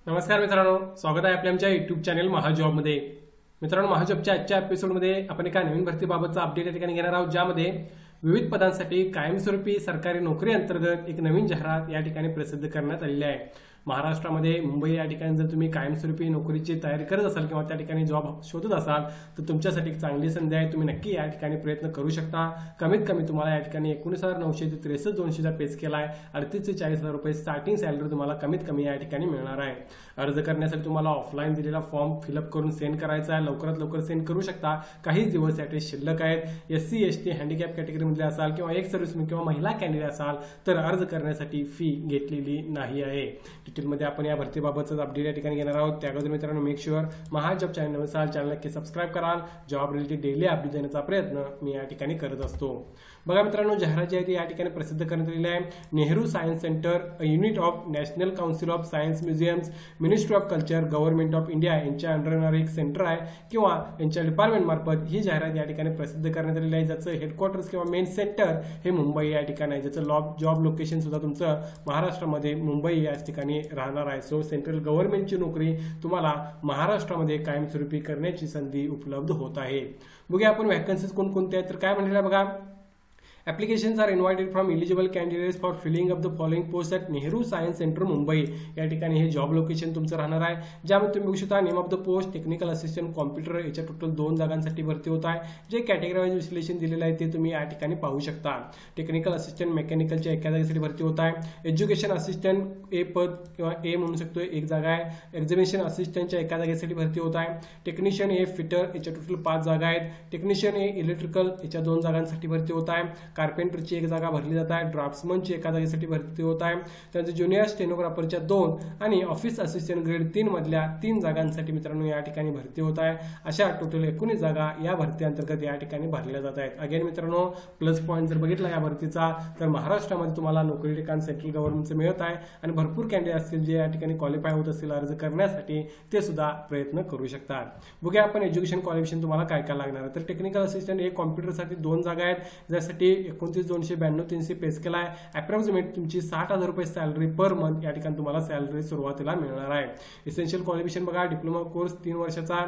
नमस्कार मित्रांनो, स्वागत आहे आपल्या आमच्या युट्यूब चॅनल महाजॉबमध्ये। मित्रांनो, महाजॉबच्या आजच्या एपिसोडमध्ये आपण एका नवीन भरतीबाबतचा अपडेट या ठिकाणी घेणार आहोत, ज्यामध्ये विविध पदांसाठी कायमस्वरूपी सरकारी नोकरी अंतर्गत एक नवीन जाहिरात या ठिकाणी प्रसिद्ध करण्यात आलेली आहे। महाराष्ट्रामध्ये मुंबई या ठिकाणी जर तुम्ही कायमस्वरूपी नोकरीची तयारी करत असाल किंवा त्या ठिकाणी जॉब शोधत असाल तर तुमच्यासाठी एक चांगली संधी आहे। तुम्ही नक्की या ठिकाणी प्रयत्न करू शकता। कमीत कमी तुम्हाला या ठिकाणी 19,900 ते 63,200चा पे स्केल आहे। 38 ते 40,000 रुपये स्टार्टिंग सॅलरी तुम्हाला कमीत कमी या ठिकाणी मिळणार आहे। अर्ज करण्यासाठी तुम्हाला ऑफलाईन दिलेला फॉर्म फिलअप करून सेंड करायचा आहे। लवकरात लवकर सेंड करू शकता। काही दिवस यासाठी शिल्लक आहेत। SC ST हँडिकॅप कॅटेगरीमधले असाल किंवा एक सर्व्हिसमॅन किंवा महिला कॅन्डिडेट असाल तर अर्ज करण्यासाठी फी घेतलेली नाही आहे। डिटेलमध्ये आपण या भरतीबाबतचा अपडेट या ठिकाणी घेणार आहोत। त्याअगोदर मित्रांनो, मेक शुअर महाजॉब चॅनल नवीन असाल चॅनल नक्की सबस्क्राइब कराल। जॉब रिलेटेड डेली अपडेट देण्याचा प्रयत्न मी या ठिकाणी करत असतो। बघा मित्रांनो, जाहिरात जी आहे ती या ठिकाणी प्रसिद्ध करण्यात आलेली आहे। Nehru science centre, unit of national council of science museums, ministry of culture, government of India यांच्या अंडर येणारे एक सेंटर आहे किंवा यांच्या डिपार्टमेंट मार्फत ही जाहिरात या ठिकाणी प्रसिद्ध करण्यात आलेली आहे, ज्याचं हेडक्वार्टर्स किंवा मेन सेंटर हे मुंबई या ठिकाणी आहे, ज्याचं जॉब लोकेशन सुद्धा तुमचं महाराष्ट्रामध्ये मुंबई या ठिकाणी राहणार आहे। सो सेंट्रल गव्हर्नमेंटची नोकरी तुम्हाला महाराष्ट्रामध्ये कायमस्वरूपी करण्याची संधी उपलब्ध होत आहे। बघूया आपण वॅकन्सीज कोणकोणत्या आहेत तर काय म्हणलेलं आहे बघा। Applications are invited from eligible candidates for filling up the following posts at Nehru science centre Mumbai. या ठिकाणी हे जॉब लोकेशन तुमचं राहणार आहे, ज्यामध्ये तुम्ही बघू शकता name of the post technical assistant computer, याच्या टोटल 2 जागांसाठी भरती होत आहे। जे कॅटेगरी वाईज विश्लेषण दिलेलं आहे ते तुम्ही या ठिकाणी पाहू शकता। टेक्निकल असिस्टंट मेकॅनिकलच्या एका जागेसाठी भरती होत आहे। एज्युकेशन असिस्टंट ए पद किंवा ए म्हणू शकतो एक जागा आहे। एक्झिबिशन असिस्टंटच्या एका जागेसाठी भरती होत आहे। टेक्निशियन ए फिटर याच्या टोटल 5 जागा आहेत। टेक्निशियन ए इलेक्ट्रिकल याच्या 2 जागांसाठी भरती होत आहे। कार्पेंटरची एक जागा भरली जात आहे। ड्राफ्ट्समनची एका जागेसाठी भरती होत आहे। त्यानंतर ज्युनियर स्टेनोग्राफरच्या 2 आणि ऑफिस असिस्टंट ग्रेड 3 मधल्या 3 जागांसाठी मित्रांनो या ठिकाणी भरती होत आहे। अशा टोटल 19 जागा या भरती अंतर्गत या ठिकाणी भरल्या जात आहेत। अगेन मित्रांनो, प्लस पॉईंट जर बघितला या भरतीचा तर महाराष्ट्रामध्ये तुम्हाला नोकरी ठिकाण सेंट्रल गव्हर्नमेंटचं मिळत आहे आणि भरपूर कॅन्डिडेट असतील जे या ठिकाणी क्वालिफाय होत असतील अर्ज करण्यासाठी ते सुद्धा प्रयत्न करू शकतात। बघूया आपण एज्युकेशन क्वालिफिकेशन तुम्हाला काय काय लागणार आहे तर टेक्निकल असिस्टंट एक कॉम्प्युटरसाठी 2 जागा आहेत, ज्यासाठी 29,292 पे स्केल आहे। अप्रॉक्सिमेट तुमची 60,000 रुपये सॅलरी पर मंथ या ठिकाणी तुम्हाला सॅलरी सुरुवातीला मिळणार आहे। इसेन्शियल क्वालिफिकेशन बघा, डिप्लोमा कोर्स 3 वर्षाचा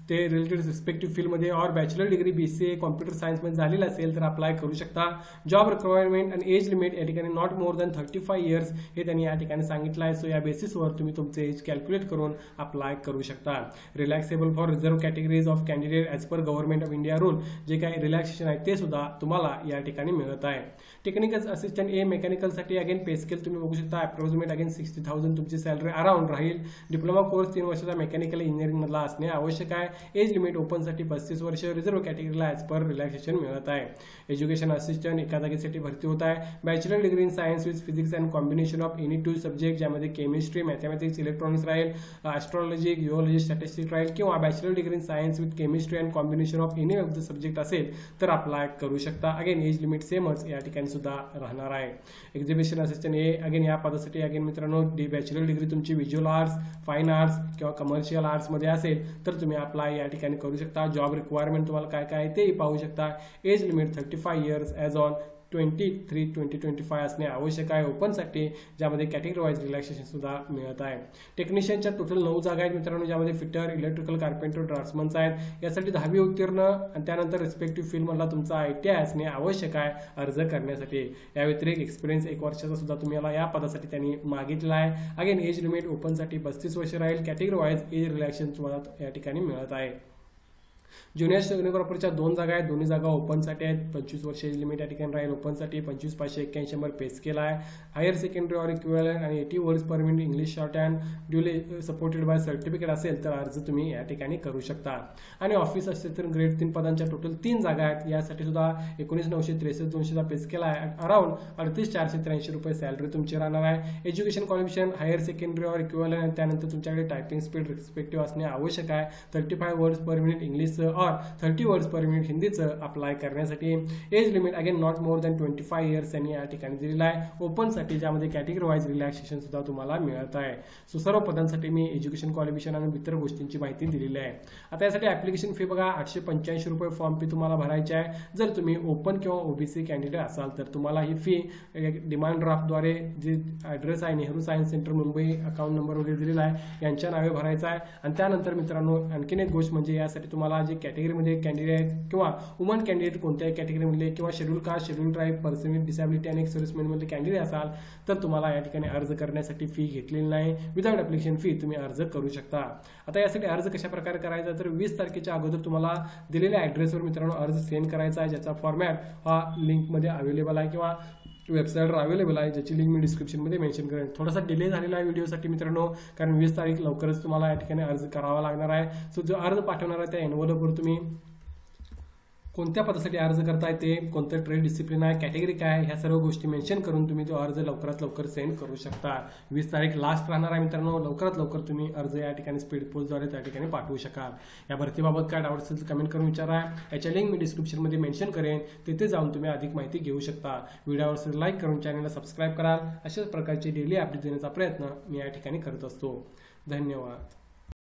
ते रिलेटेड रिस्पेक्टिव्ह फील्डमध्ये और बॅचलर डिग्री BCA कॉम्प्युटर सायन्समध्ये झालेला असेल तर अप्लाय करू शकता। जॉब रिक्वायरमेंट आणि एज लिमिट या ठिकाणी नॉट मोर दॅन 35 इयर्स हे त्यांनी या ठिकाणी सांगितलं आहे। सो या बेसिसवर तुम्ही तुमचे एज कॅल्क्युलेट करून अप्लाय करू शकता। रिलॅक्सेबल for reserve categories of candidate as per government of India rule, जे काही रिलॅक्सेशन आहे ते सुद्धा तुम्हाला या ठिकाणी मिळत आहे। टेक्निकल असिस्टंट ए मेकॅनिकलसाठी अगेन पे स्केल तुम्ही बघू शकता। अप्रॉक्सिमेट अगेन 60,000 तुमची सॅलरी अराउंड राहील। डिप्लोमा कोर्स 3 वर्षाचा मेकॅनिकल इंजिनिअरिंग मधला असणे आवश्यक आहे। एज लिमिट ओपन साठी 35 वर्ष, रिझर्व कॅटेगरीला ॲज पर रिलॅक्सेशन मिळत आहे। एज्युकेशन असिस्टंट एका जागेसाठी भरती होत आहे। Bachelor degree in science with physics and combination of any 2 subject, ज्यामध्ये केमिस्ट्री, मॅथमॅटिक्स, इलेक्ट्रॉनिक्स राहील, ॲस्ट्रॉलॉजी, जिओलॉजी, स्टॅटिस्टिक्स राहील, किंवा bachelor degree in science with chemistry and combination of any of the subject असेल तर अप्लाय करू शकता। Again age limit सेमच या ठिकाणी सुद्धा राहणार आहे। एक्झिबिशन असिस्टंट ए अगेन या पदासाठी अगेन मित्रांनो बॅचलर डिग्री तुमची व्हिज्युअल आर्ट्स, फाईन आर्ट्स किंवा कमर्शियल आर्ट्स मध्ये असेल तर तुम्ही अप्लाय या ठिकाणी करू शकता। जॉब रिक्वायरमेंट तुम्हाला काय काय तेही पाहू शकता। Age limit 35 years as on 23/2025 असणे आवश्यक आहे ओपनसाठी, ज्यामध्ये कॅटेगरी वाईज रिलॅक्सेशन सुद्धा मिळत आहे। टेक्निशियनच्या टोटल 9 जागा आहेत मित्रांनो, ज्यामध्ये फिटर, इलेक्ट्रिकल, कार्पेंटर, ड्राफ्ट्समन्स आहेत। यासाठी 10वी उत्तीर्ण आणि त्यानंतर रिस्पेक्टिव्ह फील्ड मधला तुमचा ITI असणे आवश्यक आहे अर्ज करण्यासाठी। या व्यतिरिक्त एक्सपिरियन्स 1 वर्षाचा सुद्धा तुम्हाला या पदासाठी त्यांनी मागितला आहे। अगेन एज लिमिट ओपनसाठी 35 वर्ष राहील। कॅटेगरी वाईज एज रिलॅक्सेशन तुम्हाला या ठिकाणी मिळत आहे। ज्युनियर स्टेनोग्राफरच्या 2 जागा आहेत, दोन्ही जागा ओपनसाठी आहेत। 25 वर्ष एज लिमिट या ठिकाणी राहील ओपनसाठी। 25,581 नंबर पे स्केल आहे। हायर सेकंडरी और इक्विव्हॅलंट आणि 80 words per minute English short hand duly supported by certificate असेल तर अर्ज तुम्ही या ठिकाणी करू शकता। आणि ऑफिस असिस्टंट ग्रेड 3 पदांच्या टोटल 3 जागा आहेत। यासाठी सुद्धा 19,963,200चा पे स्केल आहे। अराउंड 38,483 रुपये सॅलरी तुमची राहणार आहे। एज्युकेशन क्वालिफिकेशन हायर सेकंडरी और इक्विव्हॅलंट आणि त्यानंतर तुमच्याकडे टायपिंग स्पीड रिस्पेक्टिव्ह असणे आवश्यक आहे। 35 वर्ड्स पर मिनिट इंग्लिश इंग्लिशचं और 30 वर्ड्स पर मिनिट हिंदीचं अप्लाय करण्यासाठी age limit again not more than 25 years यांनी या ठिकाणी दिलेला आहे। ओपनसाठी ज्यामध्ये कॅटेगरी वाईज रिलॅक्सेशन सुद्धा तुम्हाला मिळत आहे। सो सर्व पदांसाठी मी एज्युकेशन क्वालिफिकेशन आणि इतर गोष्टींची माहिती दिलेली आहे। आता यासाठी ऍप्लिकेशन फी बघा 885 रुपये फॉर्म फी तुम्हाला भरायची आहे। जर तुम्ही ओपन किंवा ओबीसी कॅन्डिडेट असाल तर तुम्हाला ही फी डिमांड ड्राफ्टद्वारे जे ॲड्रेस आहे Nehru science centre Mumbai account number वगैरे दिलेला आहे यांच्या नावे भरायचा आहे। आणि त्यानंतर मित्रांनो आणखीन एक गोष्ट म्हणजे यासाठी तुम्हाला जे कॅटेगरीमध्ये कॅन्डिडेट किंवा वुमन कॅन्डिडेट कोणत्याही कॅटेगरीमधले किंवा schedule caste schedule tribe person with disability आणि सर्व्हिसमॅनमधले कॅन्डिडेट असाल तर तुम्हाला या ठिकाणी अर्ज करण्यासाठी फी घेतलेली नाही। विदाउट ॲप्लिकेशन फी तुम्ही अर्ज करू शकता। आता यासाठी अर्ज कशा प्रकारे करायचा तर 20 तारखेच्या अगोदर तुम्हाला दिलेल्या ॲड्रेसवर मित्रांनो अर्ज सेंड करायचा आहे, ज्याचा फॉर्मॅट हा लिंकमध्ये अवेलेबल आहे किंवा वेबसाईटवर अवेलेबल आहे, ज्याची लिंक मी डिस्क्रिप्शनमध्ये मेन्शन करेन। थोडासा डिले झालेला आहे व्हिडिओसाठी मित्रांनो, कारण 20 तारीख लवकरच तुम्हाला या ठिकाणी अर्ज करावा लागणार आहे। सो जो अर्ज पाठवणार आहे त्या एनव्हलपवर तुम्ही कोणत्या पदासाठी अर्ज करताय ते, कोणतं ट्रेड डिसिप्लिन आहे, कॅटेगरी काय आहे, ह्या सर्व गोष्टी मेन्शन करून तुम्ही तो अर्ज लवकरात लवकर सेंड करू शकता। 20 तारीख लास्ट राहणार आहे मित्रांनो, लवकरात लवकर तुम्ही अर्ज या ठिकाणी स्पीड पोस्टद्वारे त्या ठिकाणी पाठवू शकाल। या भरतीबाबत काय डाऊट असेल तर कमेंट करून विचारा, याच्या लिंक मी डिस्क्रिप्शनमध्ये मेन्शन करेन, तिथे जाऊन तुम्ही अधिक माहिती घेऊ शकता। व्हिडिओवर लाईक करून चॅनलला सबस्क्राईब कराल। अशाच प्रकारचे डेली अपडेट देण्याचा प्रयत्न मी या ठिकाणी करत असतो। धन्यवाद।